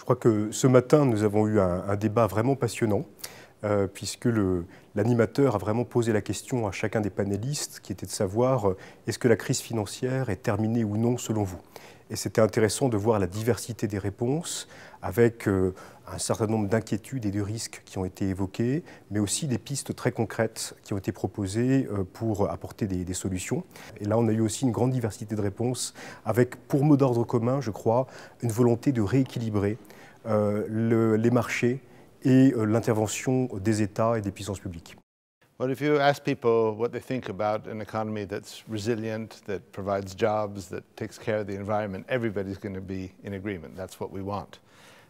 crois que ce matin, nous avons eu un débat vraiment passionnant, puisque l'animateur a vraiment posé la question à chacun des panélistes, qui était de savoir est-ce que la crise financière est terminée ou non selon vous? Et c'était intéressant de voir la diversité des réponses, avec un certain nombre d'inquiétudes et de risques qui ont été évoqués, mais aussi des pistes très concrètes qui ont été proposées pour apporter des solutions. Et là, on a eu aussi une grande diversité de réponses, avec pour mot d'ordre commun, je crois, une volonté de rééquilibrer les marchés et l'intervention des États et des puissances publiques. Well, if you ask people what they think about an economy that's resilient, that provides jobs, that takes care of the environment, everybody's going to be in agreement. That's what we want.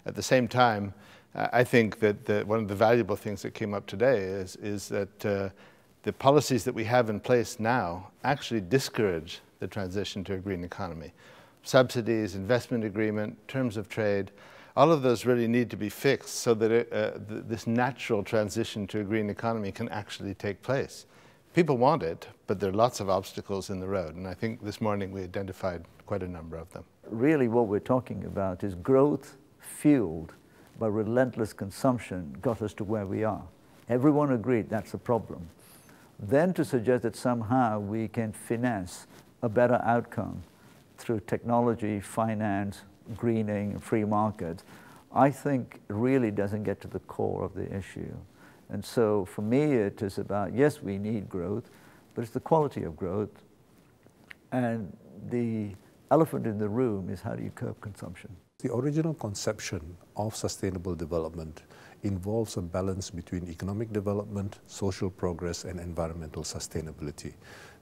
At the same time, I think that one of the valuable things that came up today is that the policies that we have in place now actually discourage the transition to a green economy. Subsidies, investment agreement, terms of trade, all of those really need to be fixed so that this natural transition to a green economy can actually take place. People want it, but there are lots of obstacles in the road, and I think this morning we identified quite a number of them. Really what we're talking about is growth fueled by relentless consumption got us to where we are. Everyone agreed that's a problem. Then to suggest that somehow we can finance a better outcome through technology, finance, greening, free markets, I think really doesn't get to the core of the issue. And so for me it is about, yes, we need growth, but it's the quality of growth. And the elephant in the room is how do you curb consumption? The original conception of sustainable development involves a balance between economic development, social progress, and environmental sustainability.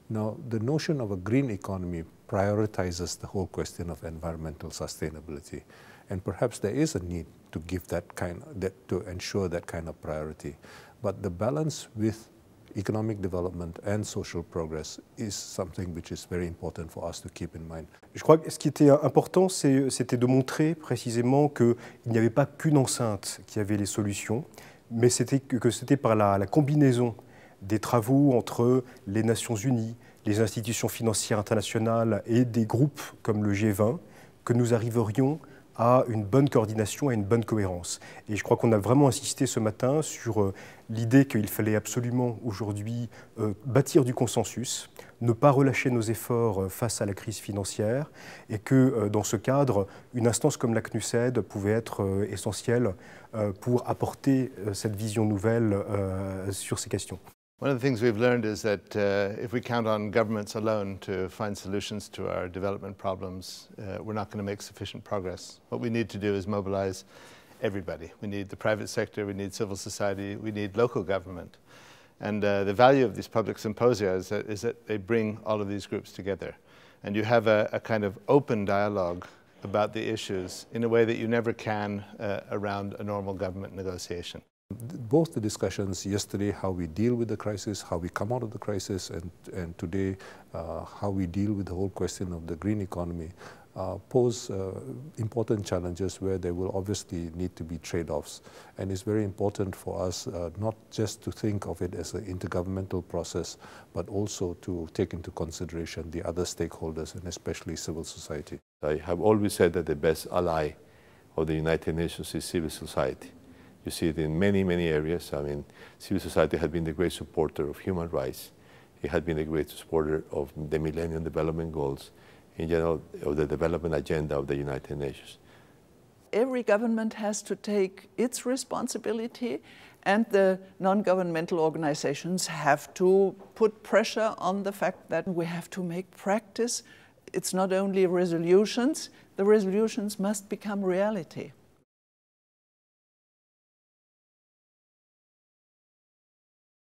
Now, the notion of a green economy prioritizes the whole question of environmental sustainability, and perhaps there is a need to give to ensure that kind of priority. But the balance with economic development and social progress is something which is very important for us to keep in mind. Je crois que ce qui était important, c'était de montrer précisément qu'il n'y avait pas qu'une enceinte qui avait les solutions, mais que c'était par la combinaison des travaux entre les Nations Unies, les institutions financières internationales et des groupes comme le G20 que nous arriverions à une bonne coordination, à une bonne cohérence. Et je crois qu'on a vraiment insisté ce matin sur l'idée qu'il fallait absolument aujourd'hui bâtir du consensus, ne pas relâcher nos efforts face à la crise financière et que dans ce cadre, une instance comme la CNUSED pouvait être essentielle pour apporter cette vision nouvelle sur ces questions. One of the things we've learned is that if we count on governments alone to find solutions to our development problems, we're not going to make sufficient progress. What we need to do is mobilize everybody. We need the private sector, we need civil society, we need local government. And the value of these public symposia is that they bring all of these groups together. And you have a kind of open dialogue about the issues in a way that you never can around a normal government negotiation. Both the discussions yesterday, how we deal with the crisis, how we come out of the crisis, and today, how we deal with the whole question of the green economy, pose important challenges where there will obviously need to be trade-offs. And it's very important for us not just to think of it as an intergovernmental process, but also to take into consideration the other stakeholders, and especially civil society. I have always said that the best ally of the United Nations is civil society. You see it in many, many areas. I mean, civil society has been the great supporter of human rights. It has been a great supporter of the Millennium Development Goals, in general, of the development agenda of the United Nations. Every government has to take its responsibility, and the non-governmental organizations have to put pressure on the fact that we have to make practice. It's not only resolutions, the resolutions must become reality.